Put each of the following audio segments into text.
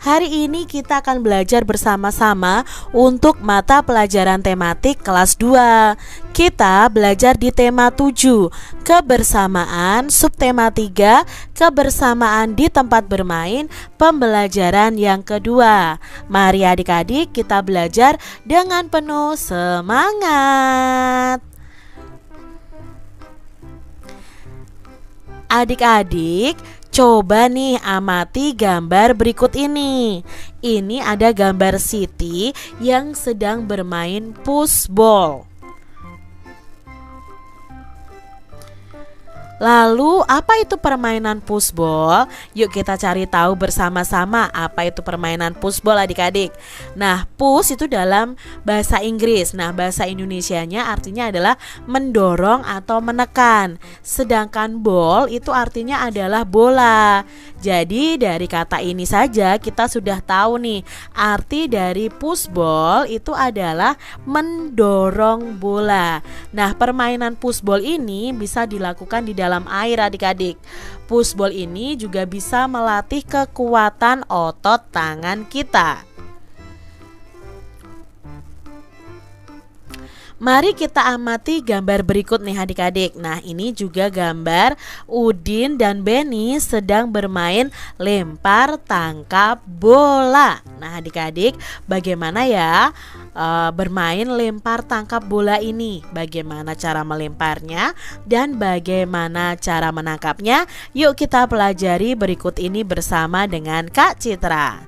Hari ini kita akan belajar bersama-sama untuk mata pelajaran tematik kelas 2. Kita belajar di tema 7, kebersamaan, subtema 3, kebersamaan di tempat bermain, pembelajaran yang kedua. Mari adik-adik kita belajar dengan penuh semangat. Adik-adik, coba nih amati gambar berikut ini. Ini ada gambar Siti yang sedang bermain pushball. Lalu apa itu permainan pushball? Yuk kita cari tahu bersama-sama apa itu permainan pushball adik-adik. Nah, push itu dalam bahasa Inggris. Nah, bahasa Indonesianya artinya adalah mendorong atau menekan. Sedangkan ball itu artinya adalah bola. Jadi dari kata ini saja kita sudah tahu nih, arti dari pushball itu adalah mendorong bola. Nah, permainan pushball ini bisa dilakukan di dalam air adik-adik. Pushball ini juga bisa melatih kekuatan otot tangan kita. Mari kita amati gambar berikut nih adik-adik. Nah, ini juga gambar Udin dan Beni sedang bermain lempar tangkap bola. Nah, adik-adik, bagaimana ya bermain lempar tangkap bola ini? Bagaimana cara melemparnya dan bagaimana cara menangkapnya? Yuk kita pelajari berikut ini bersama dengan Kak Citra.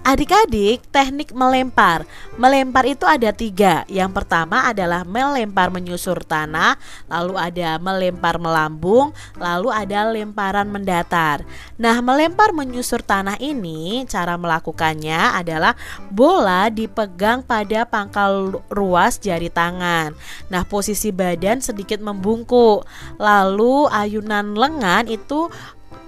Adik-adik, teknik melempar. Melempar itu ada 3. Yang pertama adalah melempar menyusur tanah, lalu ada melempar melambung, lalu ada lemparan mendatar. Nah, melempar menyusur tanah ini cara melakukannya adalah bola dipegang pada pangkal ruas jari tangan. Nah, posisi badan sedikit membungkuk. Lalu ayunan lengan itu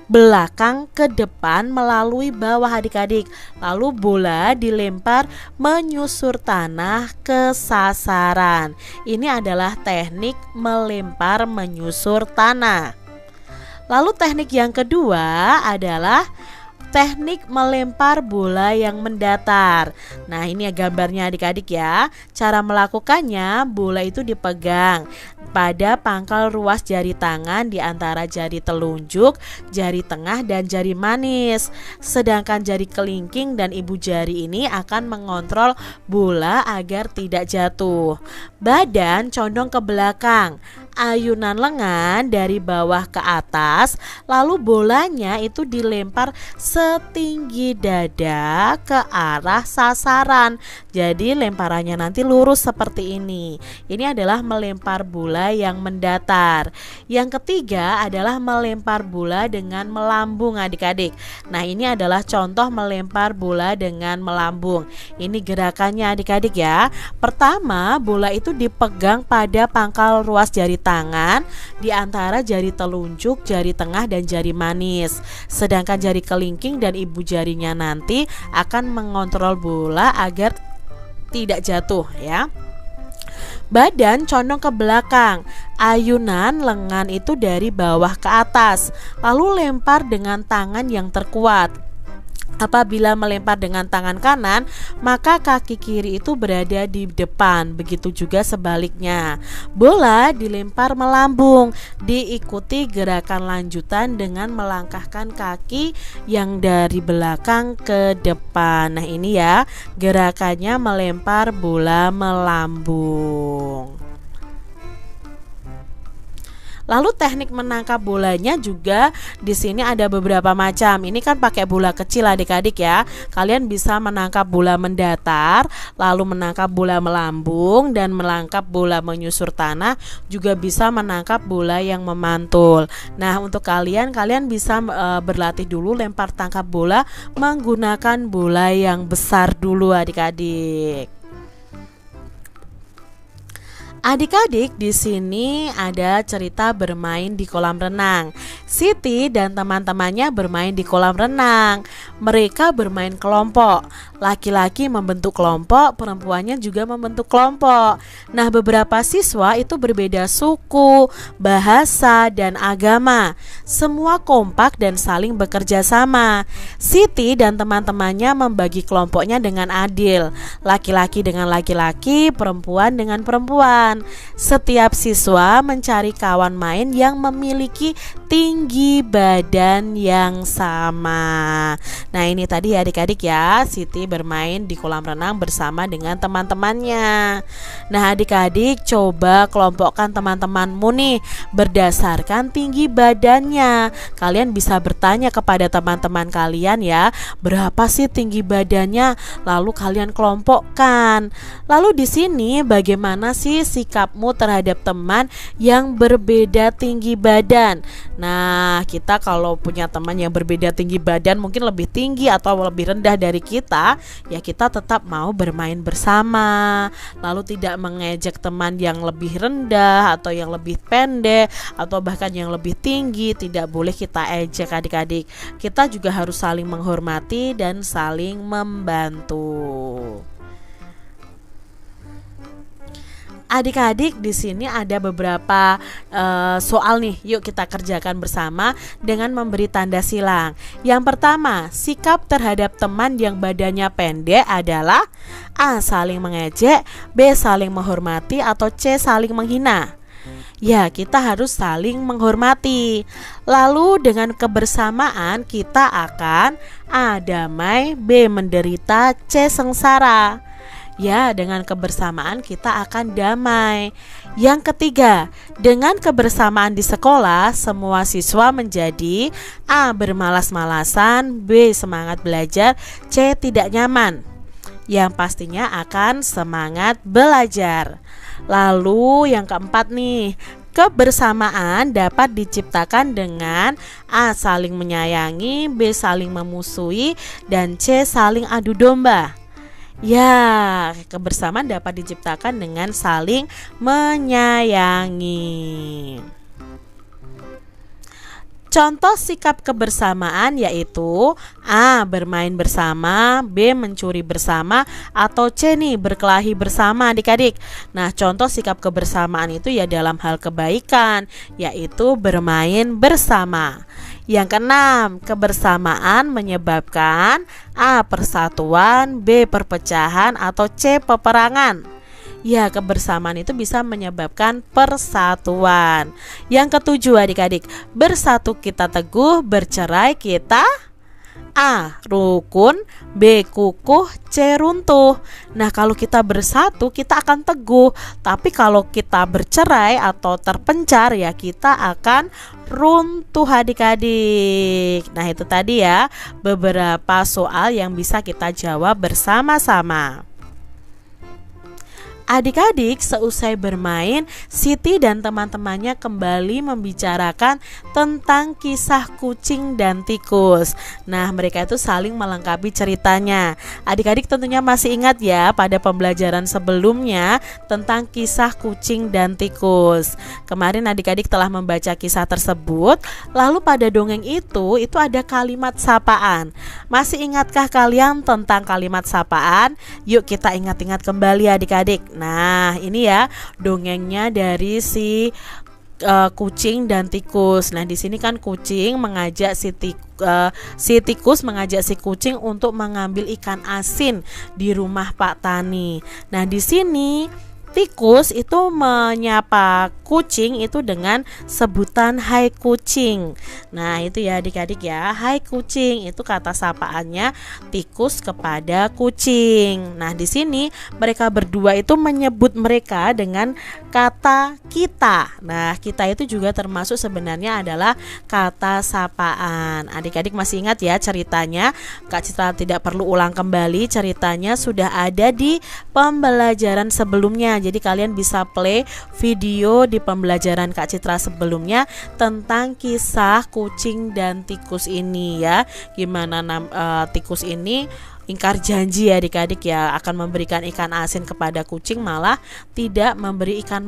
belakang ke depan melalui bawah adik-adik. Lalu bola dilempar menyusur tanah ke sasaran. Ini adalah teknik melempar menyusur tanah. Lalu teknik yang kedua adalah teknik melempar bola yang mendatar. Nah, ini ya gambarnya adik-adik ya. Cara melakukannya, bola itu dipegang pada pangkal ruas jari tangan di antara jari telunjuk, jari tengah, dan jari manis. Sedangkan jari kelingking dan ibu jari ini akan mengontrol bola agar tidak jatuh. Badan condong ke belakang, ayunan lengan dari bawah ke atas, lalu bolanya itu dilempar setinggi dada ke arah sasaran. Jadi lemparannya nanti lurus seperti ini. Ini adalah melempar bola yang mendatar. Yang ketiga adalah melempar bola dengan melambung adik-adik. Nah, ini adalah contoh melempar bola dengan melambung. Ini gerakannya adik-adik ya. Pertama, bola itu dipegang pada pangkal ruas jari tangan di antara jari telunjuk, jari tengah, dan jari manis. Sedangkan jari kelingking dan ibu jarinya nanti akan mengontrol bola agar tidak jatuh ya. Badan condong ke belakang, ayunan lengan itu dari bawah ke atas, lalu lempar dengan tangan yang terkuat. Apabila melempar dengan tangan kanan, maka kaki kiri itu berada di depan. Begitu juga sebaliknya. Bola dilempar melambung, diikuti gerakan lanjutan dengan melangkahkan kaki yang dari belakang ke depan. Nah, ini ya gerakannya melempar bola melambung. Lalu teknik menangkap bolanya juga di sini ada beberapa macam. Ini kan pakai bola kecil adik-adik ya. Kalian bisa menangkap bola mendatar, lalu menangkap bola melambung, dan menangkap bola menyusur tanah. Juga bisa menangkap bola yang memantul. Nah, untuk kalian bisa berlatih dulu lempar tangkap bola menggunakan bola yang besar dulu adik-adik. Adik-adik, di sini ada cerita bermain di kolam renang. Siti dan teman-temannya bermain di kolam renang. Mereka bermain kelompok. Laki-laki membentuk kelompok, perempuannya juga membentuk kelompok. Nah, beberapa siswa itu berbeda suku, bahasa, dan agama. Semua kompak dan saling bekerja sama. Siti dan teman-temannya membagi kelompoknya dengan adil. Laki-laki dengan laki-laki, perempuan dengan perempuan. Setiap siswa mencari kawan main yang memiliki tinggi badan yang sama. Nah, ini tadi ya adik-adik ya, Siti bermain di kolam renang bersama dengan teman-temannya. Nah, adik-adik coba kelompokkan teman-temanmu nih berdasarkan tinggi badannya. Kalian bisa bertanya kepada teman-teman kalian ya, berapa sih tinggi badannya? Lalu kalian kelompokkan. Lalu di sini bagaimana sih sikapmu terhadap teman yang berbeda tinggi badan? Nah, kita kalau punya teman yang berbeda tinggi badan, mungkin lebih tinggi atau lebih rendah dari kita, ya kita tetap mau bermain bersama. Lalu tidak mengejek teman yang lebih rendah atau yang lebih pendek atau bahkan yang lebih tinggi, tidak boleh kita ejek adik-adik. Kita juga harus saling menghormati dan saling membantu. Adik-adik, di sini ada beberapa soal nih. Yuk kita kerjakan bersama dengan memberi tanda silang. Yang pertama, sikap terhadap teman yang badannya pendek adalah A. Saling mengejek, B. Saling menghormati, atau C. Saling menghina. Ya, kita harus saling menghormati. Lalu dengan kebersamaan kita akan A. Damai, B. Menderita, C. Sengsara. Ya, dengan kebersamaan kita akan damai. Yang ketiga, dengan kebersamaan di sekolah, semua siswa menjadi A. Bermalas-malasan, B. Semangat belajar, C. Tidak nyaman. Yang pastinya akan semangat belajar. Lalu yang keempat nih, kebersamaan dapat diciptakan dengan A. Saling menyayangi, B. Saling memusuhi, dan C. Saling adu domba. Ya, kebersamaan dapat diciptakan dengan saling menyayangi. Contoh sikap kebersamaan yaitu A. Bermain bersama, B. Mencuri bersama, atau C. nih berkelahi bersama adik-adik. Nah, contoh sikap kebersamaan itu ya dalam hal kebaikan, yaitu bermain bersama. Yang keenam, kebersamaan menyebabkan A. Persatuan, B. Perpecahan, atau C. Peperangan. Ya, kebersamaan itu bisa menyebabkan persatuan. Yang ketujuh adik-adik, bersatu kita teguh, bercerai kita A. Rukun, B. Kukuh, C. Runtuh. Nah, kalau kita bersatu kita akan teguh, tapi kalau kita bercerai atau terpencar ya kita akan runtuh adik-adik. Nah, itu tadi ya beberapa soal yang bisa kita jawab bersama-sama. Adik-adik, seusai bermain, Siti dan teman-temannya kembali membicarakan tentang kisah kucing dan tikus. Nah, mereka itu saling melengkapi ceritanya. Adik-adik tentunya masih ingat ya pada pembelajaran sebelumnya tentang kisah kucing dan tikus. Kemarin adik-adik telah membaca kisah tersebut. Lalu pada dongeng itu ada kalimat sapaan. Masih ingatkah kalian tentang kalimat sapaan? Yuk kita ingat-ingat kembali adik-adik. Nah, ini ya dongengnya dari si kucing dan tikus. Nah, di sini kan kucing mengajak si tikus mengajak si kucing untuk mengambil ikan asin di rumah Pak Tani. Nah, di sini tikus itu menyapa kucing itu dengan sebutan hai kucing. Nah, itu ya adik-adik ya, hai kucing itu kata sapaannya tikus kepada kucing. Nah, di sini mereka berdua itu menyebut mereka dengan kata kita. Nah, kita itu juga termasuk sebenarnya adalah kata sapaan. Adik-adik masih ingat ya ceritanya? Kak Citra tidak perlu ulang kembali, ceritanya sudah ada di pembelajaran sebelumnya. Jadi kalian bisa play video di pembelajaran Kak Citra sebelumnya tentang kisah kucing dan tikus ini ya. Gimana tikus ini ingkar janji ya adik-adik ya, akan memberikan ikan asin kepada kucing, malah tidak memberi ikan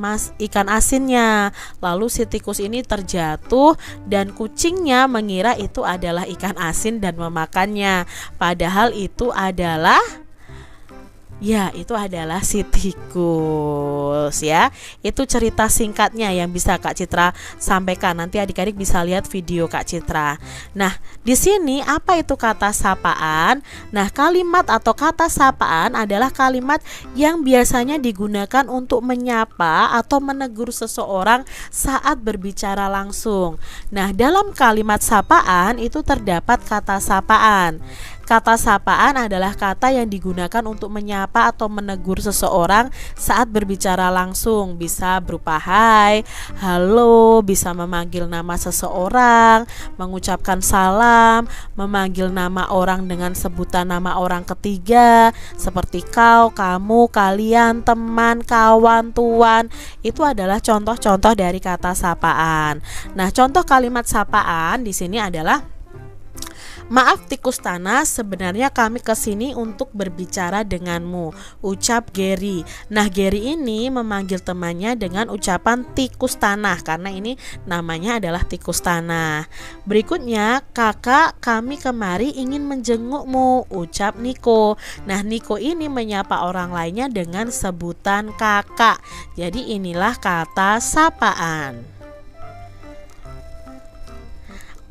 asinnya. Lalu si tikus ini terjatuh dan kucingnya mengira itu adalah ikan asin dan memakannya, padahal itu adalah si tikus ya. Itu cerita singkatnya yang bisa Kak Citra sampaikan. Nanti adik-adik bisa lihat video Kak Citra. Nah, di sini apa itu kata sapaan? Nah, kalimat atau kata sapaan adalah kalimat yang biasanya digunakan untuk menyapa atau menegur seseorang saat berbicara langsung. Nah, dalam kalimat sapaan itu terdapat kata sapaan. Kata sapaan adalah kata yang digunakan untuk menyapa atau menegur seseorang saat berbicara langsung. Bisa berupa hai, halo, bisa memanggil nama seseorang, mengucapkan salam, memanggil nama orang dengan sebutan nama orang ketiga seperti kau, kamu, kalian, teman, kawan, tuan. Itu adalah contoh-contoh dari kata sapaan. Nah, contoh kalimat sapaan di sini adalah, maaf tikus tanah, sebenarnya kami kesini untuk berbicara denganmu, ucap Gary. Nah, Gary ini memanggil temannya dengan ucapan tikus tanah karena ini namanya adalah tikus tanah. Berikutnya, kakak, kami kemari ingin menjengukmu, ucap Niko. Nah, Niko ini menyapa orang lainnya dengan sebutan kakak. Jadi inilah kata sapaan.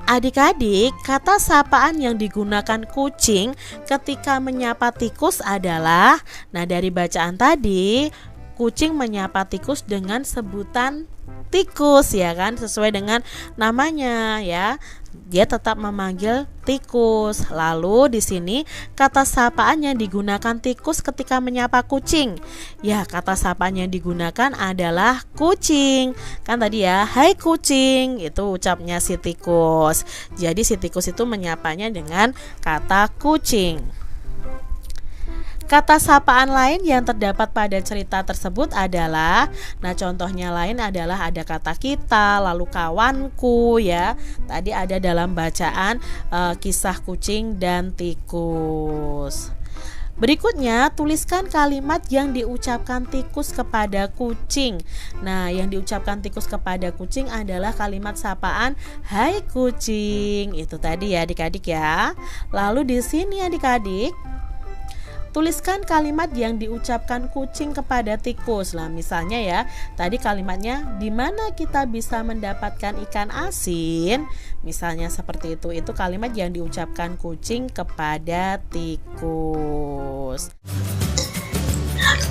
Adik-adik, kata sapaan yang digunakan kucing ketika menyapa tikus adalah, nah dari bacaan tadi, kucing menyapa tikus dengan sebutan tikus ya kan, sesuai dengan namanya ya. Dia tetap memanggil tikus. Lalu di sini kata sapaan yang digunakan tikus ketika menyapa kucing. Ya, kata sapaan yang digunakan adalah kucing. Kan tadi ya, hai kucing, itu ucapnya si tikus. Jadi si tikus itu menyapanya dengan kata kucing. Kata sapaan lain yang terdapat pada cerita tersebut adalah, nah contohnya lain adalah ada kata kita, lalu kawanku ya. Tadi ada dalam bacaan kisah kucing dan tikus. Berikutnya, tuliskan kalimat yang diucapkan tikus kepada kucing. Nah, yang diucapkan tikus kepada kucing adalah kalimat sapaan, hai kucing. Itu tadi ya adik-adik ya. Lalu di sini adik-adik, tuliskan kalimat yang diucapkan kucing kepada tikus. Lah, misalnya ya, tadi kalimatnya di mana kita bisa mendapatkan ikan asin? Misalnya seperti itu. Itu kalimat yang diucapkan kucing kepada tikus.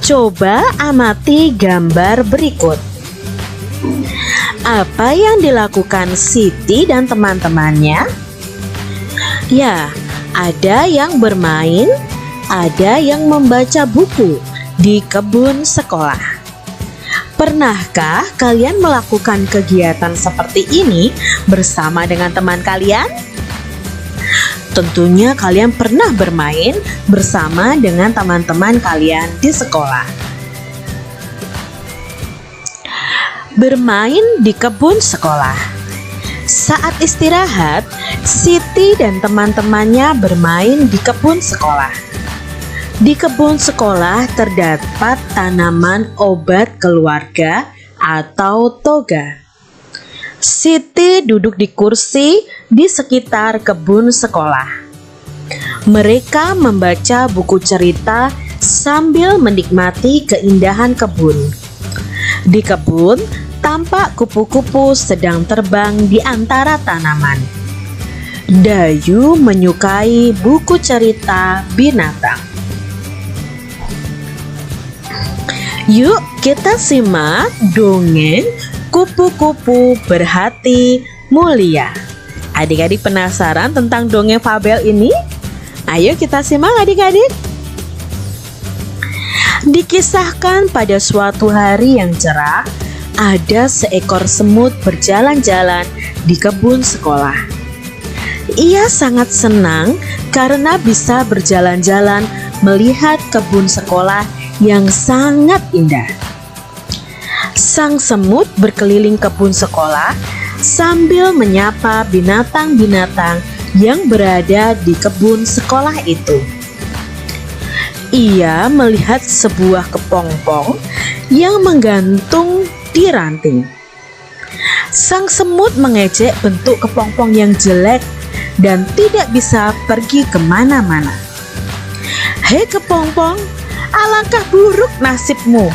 Coba amati gambar berikut. Apa yang dilakukan Siti dan teman-temannya? Ya, ada yang bermain, ada yang membaca buku di kebun sekolah. Pernahkah kalian melakukan kegiatan seperti ini bersama dengan teman kalian? Tentunya kalian pernah bermain bersama dengan teman-teman kalian di sekolah. Bermain di kebun sekolah. Saat istirahat, Siti dan teman-temannya bermain di kebun sekolah. Di kebun sekolah terdapat tanaman obat keluarga atau toga. Siti duduk di kursi di sekitar kebun sekolah. Mereka membaca buku cerita sambil menikmati keindahan kebun. Di kebun, tampak kupu-kupu sedang terbang di antara tanaman. Dayu menyukai buku cerita binatang. Yuk kita simak dongeng Kupu-Kupu Berhati Mulia. Adik-adik penasaran tentang dongeng fabel ini? Ayo kita simak adik-adik. Dikisahkan pada suatu hari yang cerah, ada seekor semut berjalan-jalan di kebun sekolah. Ia sangat senang karena bisa berjalan-jalan melihat kebun sekolah yang sangat indah. Sang semut berkeliling kebun sekolah sambil menyapa binatang-binatang yang berada di kebun sekolah itu. Ia melihat sebuah kepompong yang menggantung di ranting. Sang semut mengejek bentuk kepompong yang jelek dan tidak bisa pergi kemana-mana. "Hei kepompong, alangkah buruk nasibmu.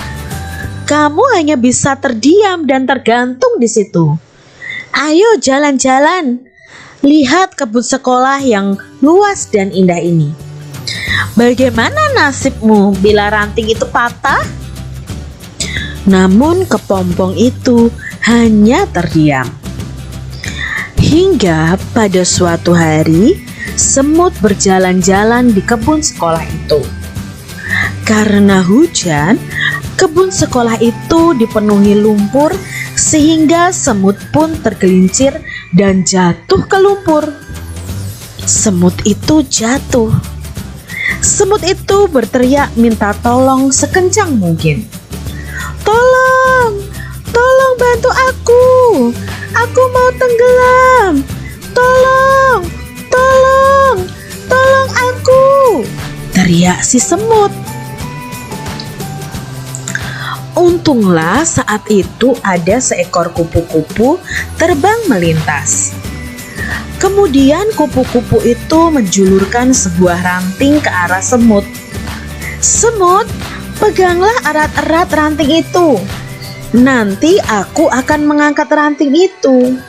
Kamu hanya bisa terdiam dan tergantung di situ. Ayo jalan-jalan, lihat kebun sekolah yang luas dan indah ini. Bagaimana nasibmu bila ranting itu patah?" Namun kepompong itu hanya terdiam. Hingga pada suatu hari, semut berjalan-jalan di kebun sekolah itu. Karena hujan, kebun sekolah itu dipenuhi lumpur sehingga semut pun tergelincir dan jatuh ke lumpur. Semut itu jatuh. Semut itu berteriak minta tolong sekencang mungkin. "Tolong, tolong bantu aku. Aku mau tenggelam. Tolong, tolong, tolong aku," teriak si semut. Untunglah saat itu ada seekor kupu-kupu terbang melintas. Kemudian kupu-kupu itu menjulurkan sebuah ranting ke arah semut. "Semut, peganglah erat-erat ranting itu. Nanti aku akan mengangkat ranting itu."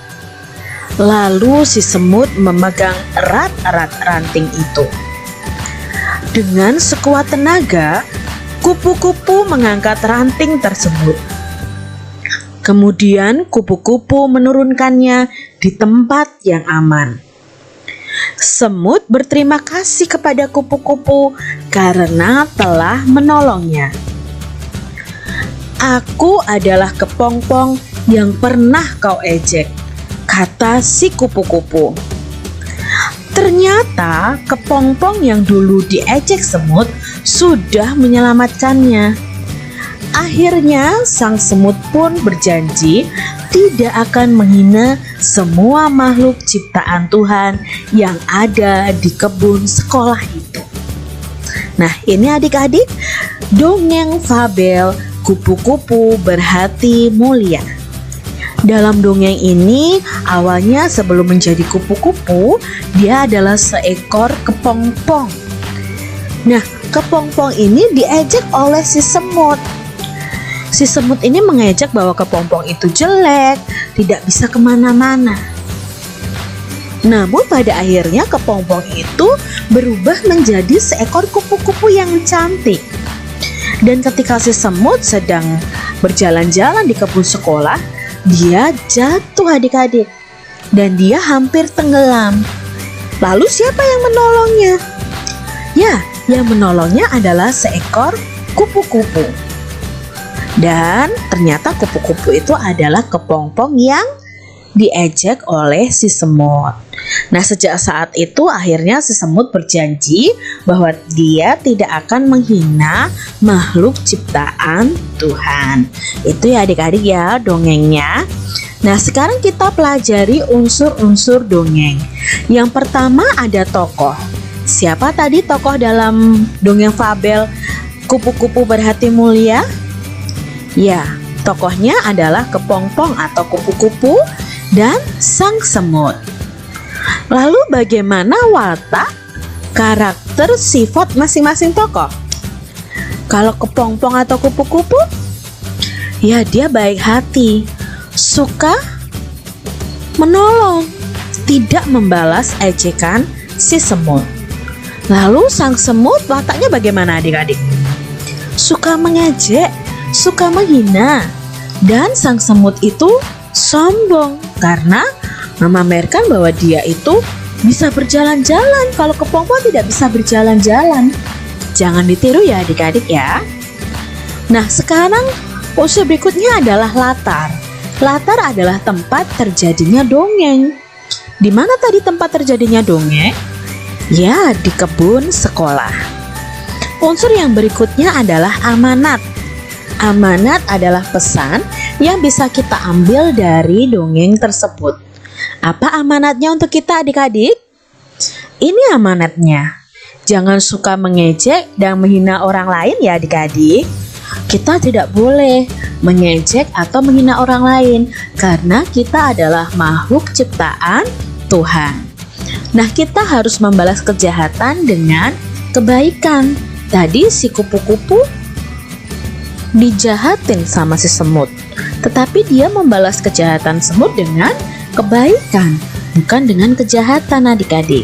Lalu si semut memegang erat-erat ranting itu. Dengan sekuat tenaga, kupu-kupu mengangkat ranting tersebut. Kemudian kupu-kupu menurunkannya di tempat yang aman. Semut berterima kasih kepada kupu-kupu karena telah menolongnya. "Aku adalah kepompong yang pernah kau ejek," kata si kupu-kupu. Ternyata kepompong yang dulu diejek semut sudah menyelamatkannya. Akhirnya sang semut pun berjanji tidak akan menghina semua makhluk ciptaan Tuhan yang ada di kebun sekolah itu. Nah, ini adik-adik dongeng fabel Kupu-Kupu Berhati Mulia. Dalam dongeng ini, awalnya sebelum menjadi kupu-kupu, dia adalah seekor kepompong. Nah, kepompong ini diejek oleh si semut. Si semut ini mengejek bahwa kepompong itu jelek, tidak bisa kemana-mana. Namun pada akhirnya kepompong itu berubah menjadi seekor kupu-kupu yang cantik. Dan ketika si semut sedang berjalan-jalan di kebun sekolah, dia jatuh adik-adik. Dan dia hampir tenggelam. Lalu siapa yang menolongnya? Ya, yang menolongnya adalah seekor kupu-kupu. Dan ternyata kupu-kupu itu adalah kepompong yang diejek oleh si semut. Nah, sejak saat itu akhirnya si semut berjanji bahwa dia tidak akan menghina makhluk ciptaan Tuhan. Itu ya adik-adik ya dongengnya. Nah, sekarang kita pelajari unsur-unsur dongeng. Yang pertama ada tokoh. Siapa tadi tokoh dalam dongeng fabel Kupu-Kupu Berhati Mulia? Ya, tokohnya adalah kepompong atau kupu-kupu dan sang semut. Lalu bagaimana watak, karakter, sifat masing-masing tokoh? Kalau kepompong atau kupu-kupu, ya dia baik hati, suka menolong, tidak membalas ejekan si semut. Lalu sang semut wataknya bagaimana adik-adik? Suka mengejek, suka menghina. Dan sang semut itu sombong karena memamerkan bahwa dia itu bisa berjalan-jalan, kalau kepompong tidak bisa berjalan-jalan. Jangan ditiru ya adik-adik ya. Nah, sekarang unsur berikutnya adalah latar. Latar adalah tempat terjadinya dongeng. Di mana tadi tempat terjadinya dongeng? Ya, di kebun sekolah. Unsur yang berikutnya adalah amanat. Amanat adalah pesan yang bisa kita ambil dari dongeng tersebut. Apa amanatnya untuk kita adik-adik? Ini amanatnya. Jangan suka mengejek dan menghina orang lain ya adik-adik. Kita tidak boleh mengejek atau menghina orang lain karena kita adalah makhluk ciptaan Tuhan. Nah, kita harus membalas kejahatan dengan kebaikan. Tadi si kupu-kupu dijahatin sama si semut, tetapi dia membalas kejahatan semut dengan kebaikan, bukan dengan kejahatan adik-adik.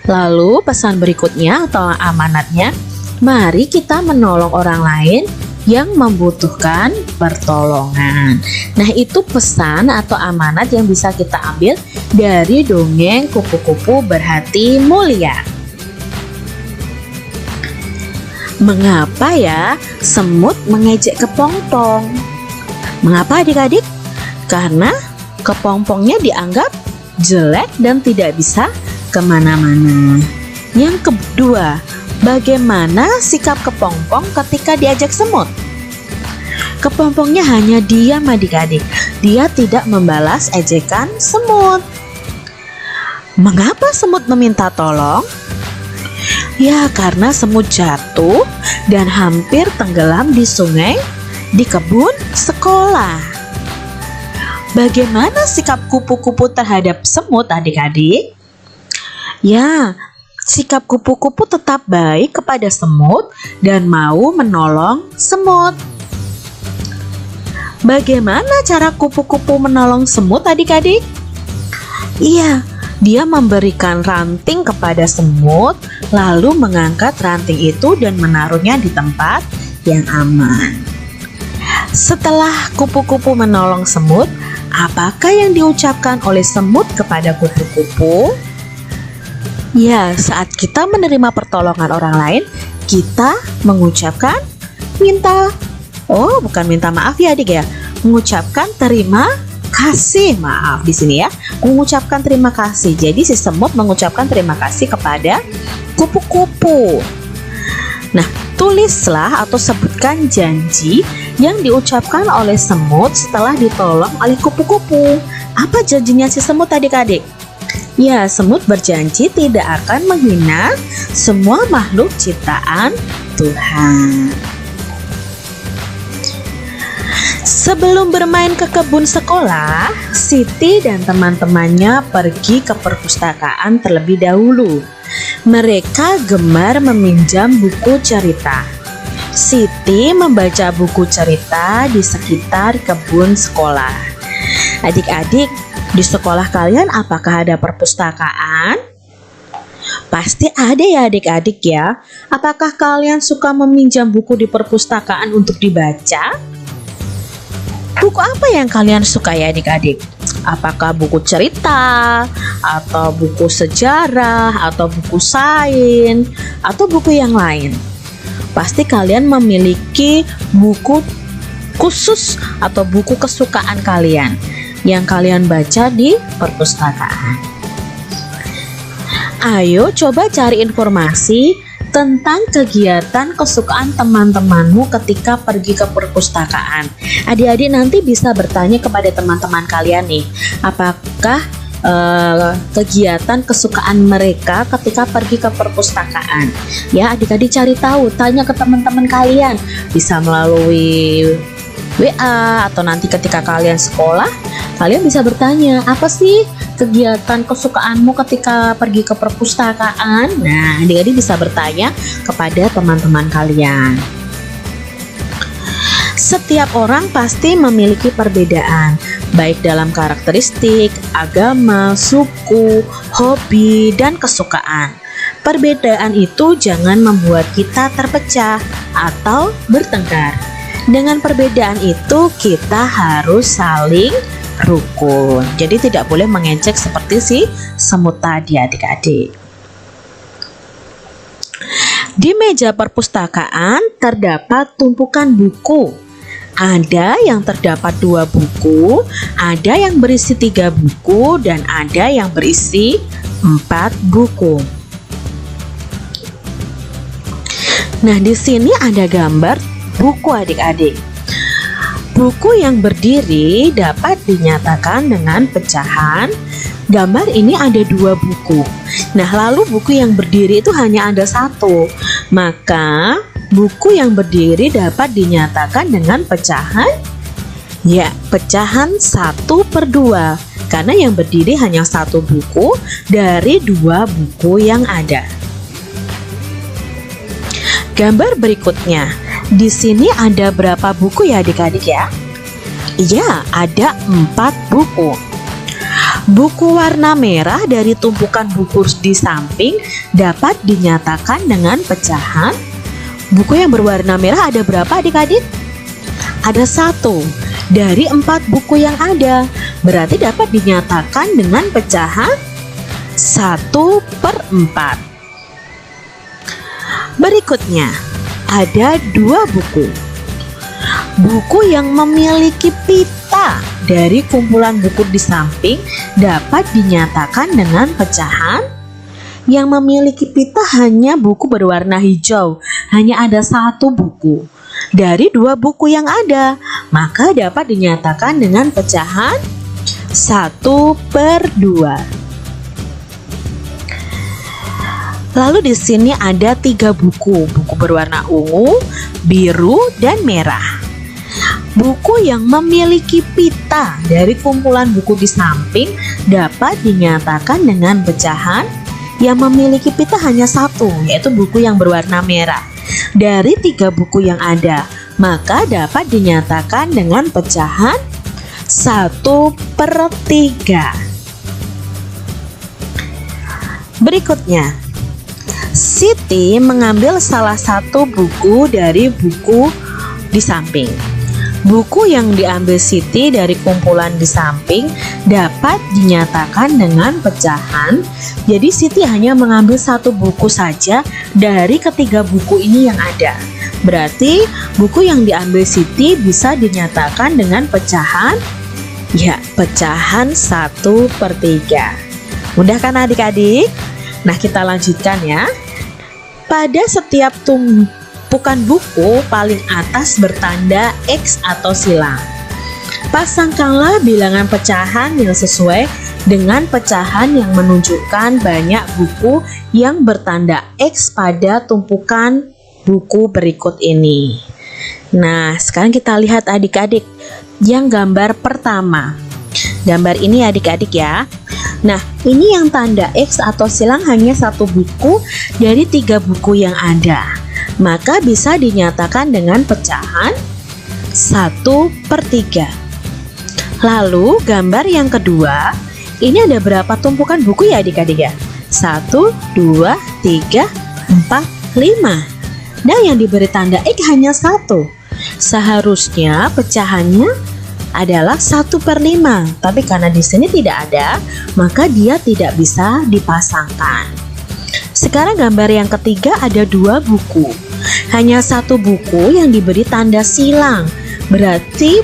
Lalu pesan berikutnya atau amanatnya, mari kita menolong orang lain yang membutuhkan pertolongan. Nah, itu pesan atau amanat yang bisa kita ambil dari dongeng kupu-kupu berhati mulia. Mengapa ya semut mengejek kepompong? Mengapa adik-adik? Karena kepompongnya dianggap jelek dan tidak bisa kemana-mana. Yang kedua, bagaimana sikap kepompong ketika diajak semut? Kepompongnya hanya diam adik-adik. Dia tidak membalas ejekan semut. Mengapa semut meminta tolong? Ya, karena semut jatuh dan hampir tenggelam di sungai di kebun sekolah. Bagaimana sikap kupu-kupu terhadap semut adik-adik? Ya, sikap kupu-kupu tetap baik kepada semut dan mau menolong semut. Bagaimana cara kupu-kupu menolong semut adik-adik? Iya, dia memberikan ranting kepada semut, lalu mengangkat ranting itu dan menaruhnya di tempat yang aman. Setelah kupu-kupu menolong semut, apakah yang diucapkan oleh semut kepada kupu-kupu? Ya, saat kita menerima pertolongan orang lain, kita mengucapkan bukan minta maaf ya adik ya, mengucapkan terima kasih. Maaf di sini ya, mengucapkan terima kasih. Jadi si semut mengucapkan terima kasih kepada kupu-kupu. Nah, tulislah atau sebutkan janji yang diucapkan oleh semut setelah ditolong oleh kupu-kupu. Apa janjinya si semut adik-adik? Ya, semut berjanji tidak akan menghina semua makhluk ciptaan Tuhan. Sebelum bermain ke kebun sekolah, Siti dan teman-temannya pergi ke perpustakaan terlebih dahulu. Mereka gemar meminjam buku cerita. Siti membaca buku cerita di sekitar kebun sekolah. Adik-adik, di sekolah kalian apakah ada perpustakaan? Pasti ada ya adik-adik ya. Apakah kalian suka meminjam buku di perpustakaan untuk dibaca? Buku apa yang kalian suka ya adik-adik? Apakah buku cerita, atau buku sejarah, atau buku sains, atau buku yang lain? Pasti kalian memiliki buku khusus atau buku kesukaan kalian yang kalian baca di perpustakaan. Ayo coba cari informasi tentang kegiatan kesukaan teman-temanmu ketika pergi ke perpustakaan. Adik-adik nanti bisa bertanya kepada teman-teman kalian nih, apakah kegiatan kesukaan mereka ketika pergi ke perpustakaan. Ya, adik-adik cari tahu, tanya ke teman-teman kalian, bisa melalui WA atau nanti ketika kalian sekolah, kalian bisa bertanya, apa sih kegiatan kesukaanmu ketika pergi ke perpustakaan? Nah, adik-adik bisa bertanya kepada teman-teman kalian. Setiap orang pasti memiliki perbedaan, baik dalam karakteristik, agama, suku, hobi, dan kesukaan. Perbedaan itu jangan membuat kita terpecah atau bertengkar. Dengan perbedaan itu kita harus saling rukun. Jadi tidak boleh mengejek seperti si semut tadi adik-adik. Di meja perpustakaan terdapat tumpukan buku. Ada yang terdapat 2 buku, ada yang berisi 3 buku, dan ada yang berisi 4 buku. Nah, di sini ada gambar buku adik-adik. Buku yang berdiri dapat dinyatakan dengan pecahan. Gambar ini ada 2 buku. Nah, lalu buku yang berdiri itu hanya ada 1. Maka buku yang berdiri dapat dinyatakan dengan pecahan. Ya, pecahan 1/2. Karena yang berdiri hanya 1 buku dari 2 buku yang ada. Gambar berikutnya. Di sini ada berapa buku ya adik-adik ya? Iya, ada 4 buku. Buku warna merah dari tumpukan buku di samping dapat dinyatakan dengan pecahan. Buku yang berwarna merah ada berapa adik-adik? Ada 1 dari 4 buku yang ada. Berarti dapat dinyatakan dengan pecahan 1/4. Berikutnya, ada 2 buku. Buku yang memiliki pita dari kumpulan buku di samping dapat dinyatakan dengan pecahan. Yang memiliki pita hanya buku berwarna hijau, hanya ada 1 buku dari 2 buku yang ada, maka dapat dinyatakan dengan pecahan 1/2. Lalu di sini ada 3 buku berwarna ungu, biru, dan merah. Buku yang memiliki pita dari kumpulan buku di samping dapat dinyatakan dengan pecahan. Yang memiliki pita hanya 1, yaitu buku yang berwarna merah. Dari 3 buku yang ada, maka dapat dinyatakan dengan pecahan 1/3. Berikutnya, Siti mengambil salah satu buku dari buku di samping. Buku yang diambil Siti dari kumpulan di samping dapat dinyatakan dengan pecahan. Jadi Siti hanya mengambil 1 buku saja dari ketiga buku ini yang ada. Berarti buku yang diambil Siti bisa dinyatakan dengan pecahan. Ya, pecahan 1/3. Mudah kan adik-adik? Nah, kita lanjutkan ya. Pada setiap tumpukan buku paling atas bertanda X atau silang. Pasangkanlah bilangan pecahan yang sesuai dengan pecahan yang menunjukkan banyak buku yang bertanda X pada tumpukan buku berikut ini. Nah, sekarang kita lihat adik-adik yang gambar pertama. Gambar ini adik-adik ya. Nah, ini yang tanda X atau silang hanya 1 buku dari 3 buku yang ada. Maka bisa dinyatakan dengan pecahan 1/3. Lalu gambar yang kedua, ini ada berapa tumpukan buku ya adik-adik ya? 1, 2, 3, 4, 5. Nah, yang diberi tanda X hanya 1. Seharusnya pecahannya adalah 1/5, tapi karena di sini tidak ada, maka dia tidak bisa dipasangkan. Sekarang gambar yang ketiga ada 2 buku. Hanya 1 buku yang diberi tanda silang. Berarti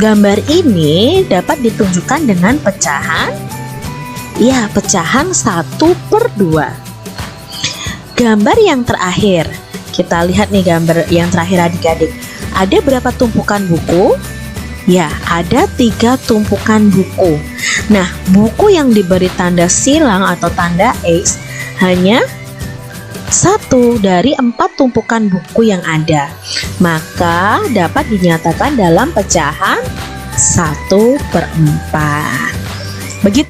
gambar ini dapat ditunjukkan dengan pecahan. Ya, pecahan 1/2. Gambar yang terakhir. Kita lihat nih gambar yang terakhir adik-adik. Ada berapa tumpukan buku? Ya, ada 3 tumpukan buku. Nah, buku yang diberi tanda silang atau tanda X hanya 1 dari 4 tumpukan buku yang ada. Maka dapat dinyatakan dalam pecahan 1/4. Begitu.